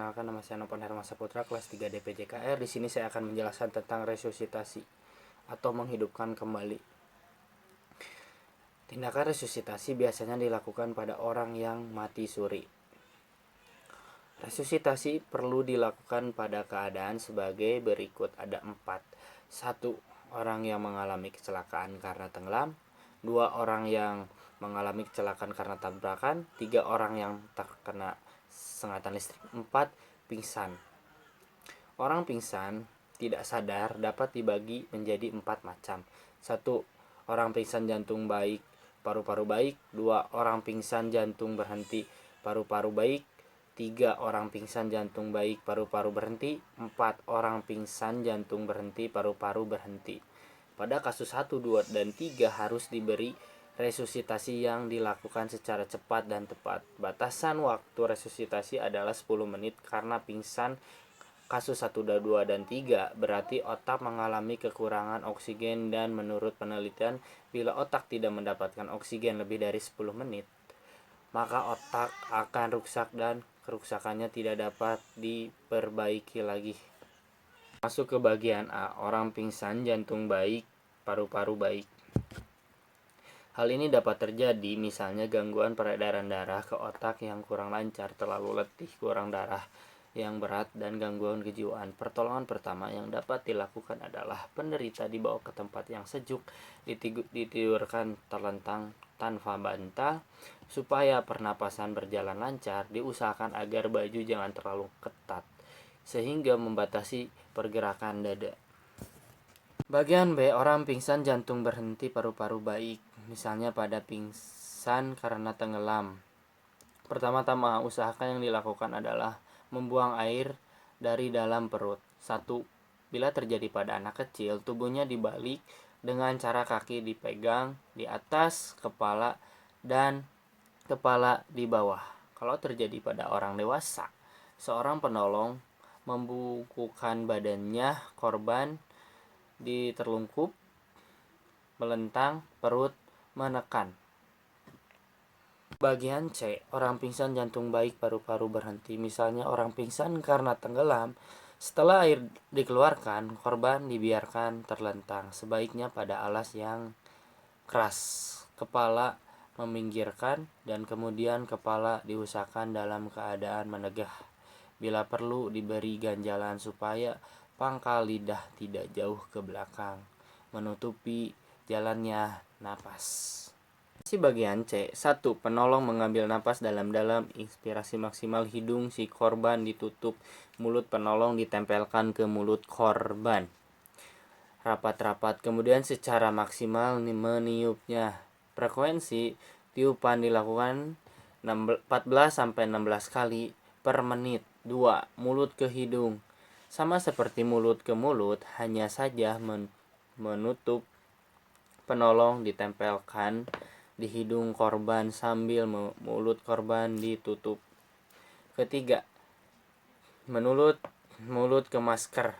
perkenalkan, nama saya Nopan Herman Saputra, kelas 3 DPJKR. Di sini saya akan menjelaskan tentang resusitasi atau menghidupkan kembali. Tindakan resusitasi biasanya dilakukan pada orang yang mati suri. Resusitasi perlu dilakukan pada keadaan sebagai berikut, ada 4. 1. Orang yang mengalami kecelakaan karena tenggelam. 2. Orang yang mengalami kecelakaan karena tabrakan. 3. Orang yang terkena sengatan listrik. 4. Pingsan. Orang pingsan tidak sadar dapat dibagi menjadi 4 macam. 1. Orang pingsan jantung baik, paru-paru baik. 2. Orang pingsan jantung berhenti, paru-paru baik. 3. Orang pingsan jantung baik, paru-paru berhenti. 4. Orang pingsan jantung berhenti, paru-paru berhenti. Pada kasus 1, 2, dan 3 harus diberi resusitasi yang dilakukan secara cepat dan tepat. Batasan waktu resusitasi adalah 10 menit karena pingsan kasus 1, 2, dan 3 berarti otak mengalami kekurangan oksigen, dan menurut penelitian bila otak tidak mendapatkan oksigen lebih dari 10 menit maka otak akan rusak dan kerusakannya tidak dapat diperbaiki lagi. Masuk ke bagian A, orang pingsan jantung baik, paru-paru baik. Hal ini dapat terjadi misalnya gangguan peredaran darah ke otak yang kurang lancar, terlalu letih, kurang darah yang berat, dan gangguan kejiwaan. Pertolongan pertama yang dapat dilakukan adalah penderita dibawa ke tempat yang sejuk, ditidurkan terlentang tanpa bantal. Supaya pernapasan berjalan lancar, diusahakan agar baju jangan terlalu ketat sehingga membatasi pergerakan dada. Bagian B, orang pingsan jantung berhenti, paru-paru baik. Misalnya pada pingsan karena tenggelam. Pertama-tama usahakan yang dilakukan adalah membuang air dari dalam perut. 1. Bila terjadi pada anak kecil, tubuhnya dibalik dengan cara kaki dipegang di atas kepala dan kepala di bawah. Kalau terjadi pada orang dewasa, seorang penolong membukukan badannya korban diterlungkup, melentang, perut menekan. Bagian C, orang pingsan jantung baik, paru-paru berhenti. Misalnya orang pingsan karena tenggelam, setelah air dikeluarkan, korban dibiarkan terlentang, sebaiknya pada alas yang keras. Kepala meminggirkan dan kemudian kepala diusahakan dalam keadaan menegah. Bila perlu diberi ganjalan supaya pangkal lidah tidak jauh ke belakang, menutupi jalannya napas. Bagian C, 1. Penolong mengambil napas dalam-dalam, inspirasi maksimal, hidung si korban ditutup, mulut penolong ditempelkan ke mulut korban rapat-rapat, kemudian secara maksimal meniupnya. Frekuensi tiupan dilakukan 14-16 kali per menit. 2. Mulut ke hidung. Sama seperti mulut ke mulut, hanya saja menutup penolong ditempelkan di hidung korban sambil mulut korban ditutup. Ketiga, mulut ke masker.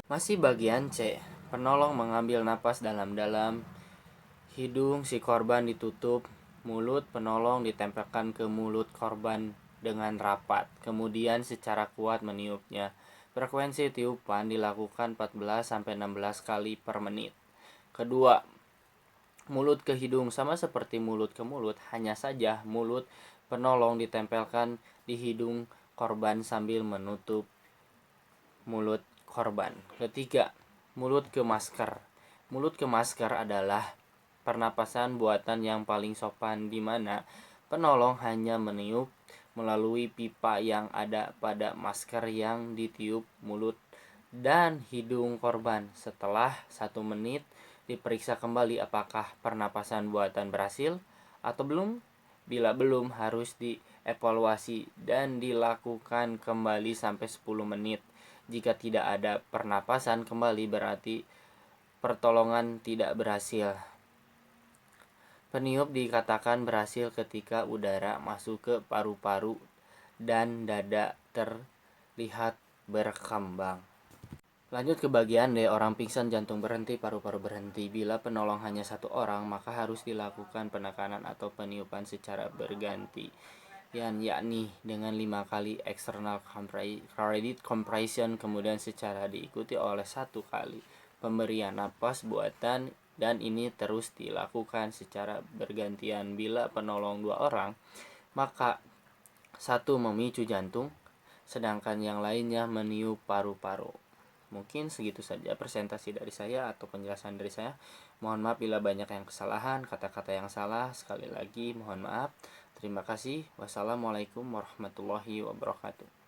Masih bagian C, penolong mengambil napas dalam-dalam, hidung si korban ditutup, mulut penolong ditempelkan ke mulut korban dengan rapat, kemudian secara kuat meniupnya. Frekuensi tiupan dilakukan 14-16 kali per menit. Kedua, mulut ke hidung. Sama seperti mulut ke mulut, hanya saja mulut penolong ditempelkan di hidung korban sambil menutup mulut korban. Ketiga, mulut ke masker. Mulut ke masker adalah pernapasan buatan yang paling sopan, di mana penolong hanya meniup melalui pipa yang ada pada masker yang ditiup mulut dan hidung korban. Setelah 1 menit diperiksa kembali apakah pernapasan buatan berhasil atau belum. Bila belum, harus dievaluasi dan dilakukan kembali sampai 10 menit. Jika tidak ada pernapasan kembali, berarti pertolongan tidak berhasil. Peniup dikatakan berhasil ketika udara masuk ke paru-paru dan dada terlihat berkembang. Lanjut ke bagian D, orang pingsan jantung berhenti, paru-paru berhenti. Bila penolong hanya 1 orang, maka harus dilakukan penekanan atau peniupan secara berganti. yakni dengan 5 kali external credit compression, kemudian secara diikuti oleh 1 kali pemberian napas buatan, dan ini terus dilakukan secara bergantian. Bila penolong 2 orang, maka satu memicu jantung, sedangkan yang lainnya meniup paru-paru. Mungkin segitu saja presentasi dari saya atau penjelasan dari saya. Mohon maaf bila banyak yang kesalahan, kata-kata yang salah. Sekali lagi mohon maaf. Terima kasih. Wassalamualaikum warahmatullahi wabarakatuh.